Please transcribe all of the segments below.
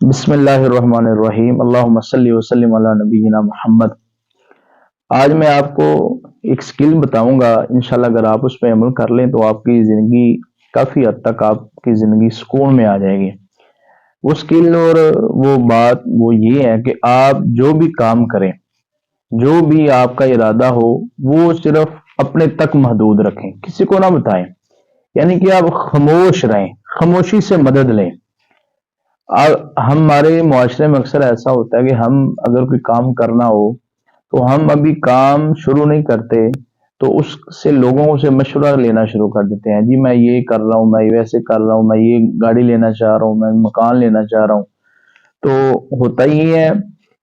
بسم اللہ الرحمن الرحیم، اللہم صلی وسلم علی نبینا محمد۔ آج میں آپ کو ایک سکل بتاؤں گا، انشاءاللہ اگر آپ اس پہ عمل کر لیں تو آپ کی زندگی کافی حد تک آپ کی زندگی سکون میں آ جائے گی۔ وہ سکل اور وہ بات وہ یہ ہے کہ آپ جو بھی کام کریں، جو بھی آپ کا ارادہ ہو، وہ صرف اپنے تک محدود رکھیں، کسی کو نہ بتائیں۔ یعنی کہ آپ خاموش رہیں، خاموشی سے مدد لیں۔ ہمارے معاشرے میں اکثر ایسا ہوتا ہے کہ ہم اگر کوئی کام کرنا ہو تو ہم ابھی کام شروع نہیں کرتے، تو اس سے لوگوں سے مشورہ لینا شروع کر دیتے ہیں۔ جی میں یہ کر رہا ہوں، میں ویسے کر رہا ہوں، میں یہ گاڑی لینا چاہ رہا ہوں، میں مکان لینا چاہ رہا ہوں۔ تو ہوتا ہی ہے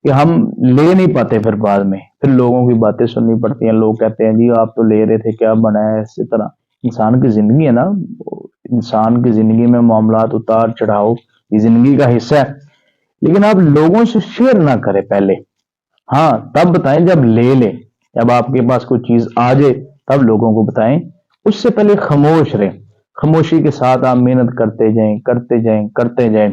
کہ ہم لے نہیں پاتے، پھر بعد میں پھر لوگوں کی باتیں سننی پڑتی ہیں۔ لوگ کہتے ہیں جی آپ تو لے رہے تھے، کیا بنا ہے؟ اسی طرح انسان کی زندگی ہے نا، انسان کی زندگی میں معاملات اتار چڑھاؤ یہ زندگی کا حصہ ہے، لیکن آپ لوگوں سے شیئر نہ کریں پہلے۔ ہاں تب بتائیں جب لے لیں، جب آپ کے پاس کوئی چیز آ جائے تب لوگوں کو بتائیں، اس سے پہلے خاموش رہیں۔ خاموشی کے ساتھ آپ محنت کرتے جائیں، کرتے جائیں، کرتے جائیں۔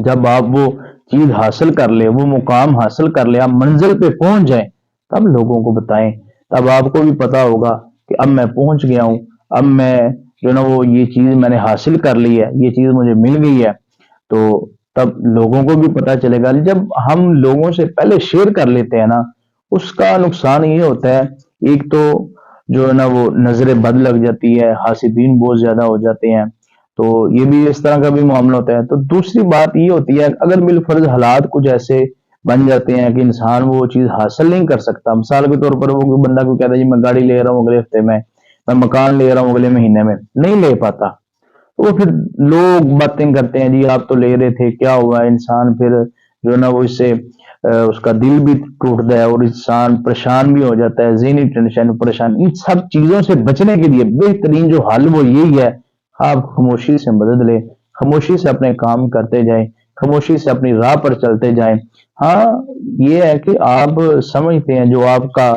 جب آپ وہ چیز حاصل کر لیں، وہ مقام حاصل کر لیں، آپ منزل پہ پہنچ جائیں، تب لوگوں کو بتائیں۔ تب آپ کو بھی پتا ہوگا کہ اب میں پہنچ گیا ہوں، اب میں جو نا وہ یہ چیز میں نے حاصل کر لی ہے، یہ چیز مجھے مل گئی ہے۔ تو تب لوگوں کو بھی پتا چلے گا۔ جب ہم لوگوں سے پہلے شیئر کر لیتے ہیں نا، اس کا نقصان یہ ہوتا ہے، ایک تو جو ہے نا وہ نظر بد لگ جاتی ہے، حاسدین بہت زیادہ ہو جاتے ہیں، تو یہ بھی اس طرح کا بھی معاملہ ہوتا ہے۔ تو دوسری بات یہ ہوتی ہے، اگر بالفرض حالات کچھ ایسے بن جاتے ہیں کہ انسان وہ چیز حاصل نہیں کر سکتا، مثال کے طور پر وہ کوئی بندہ کو کہتا ہے جی میں گاڑی لے رہا ہوں اگلے ہفتے میں مکان لے رہا ہوں اگلے مہینے میں، نہیں لے پاتا، وہ پھر لوگ باتیں کرتے ہیں جی آپ تو لے رہے تھے، کیا ہوا؟ انسان پھر جو ہے نا وہ اس سے اس کا دل بھی ٹوٹتا ہے اور انسان پریشان بھی ہو جاتا ہے، ذہنی ٹینشن، پریشان۔ ان سب چیزوں سے بچنے کے لیے بہترین جو حل وہ یہی ہے، آپ خاموشی سے مدد لیں، خاموشی سے اپنے کام کرتے جائیں، خاموشی سے اپنی راہ پر چلتے جائیں۔ ہاں یہ ہے کہ آپ سمجھتے ہیں جو آپ کا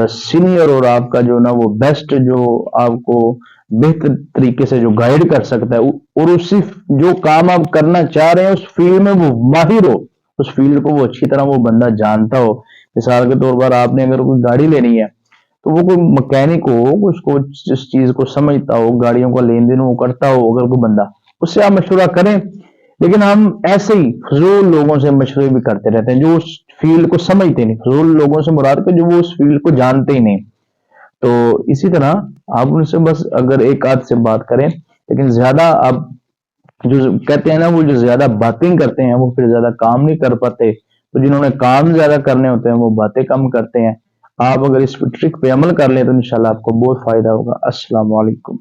سینئر اور آپ کا جو نا وہ بیسٹ جو آپ کو بہتر طریقے سے جو گائیڈ کر سکتا ہے، اور اسی جو کام آپ کرنا چاہ رہے ہیں اس فیلڈ میں وہ ماہر ہو، اس فیلڈ کو وہ اچھی طرح وہ بندہ جانتا ہو۔ مثال کے طور پر آپ نے اگر کوئی گاڑی لینی ہے تو وہ کوئی مکینک ہو، اس کو اس چیز کو سمجھتا ہو، گاڑیوں کا لین دین وہ کرتا ہو، اگر کوئی بندہ، اس سے آپ مشورہ کریں۔ لیکن ہم ایسے ہی فضول لوگوں سے مشورے بھی کرتے رہتے ہیں جو اس فیلڈ کو سمجھتے نہیں۔ فضول لوگوں سے مراد کہ جو وہ اس فیلڈ کو جانتے ہی نہیں۔ تو اسی طرح آپ ان سے بس اگر ایک آدھ سے بات کریں، لیکن زیادہ آپ جو کہتے ہیں نا وہ جو زیادہ باتیں کرتے ہیں وہ پھر زیادہ کام نہیں کر پاتے، تو جنہوں نے کام زیادہ کرنے ہوتے ہیں وہ باتیں کم کرتے ہیں۔ آپ اگر اس ٹرک پہ عمل کر لیں تو انشاءاللہ آپ کو بہت فائدہ ہوگا۔ السلام علیکم۔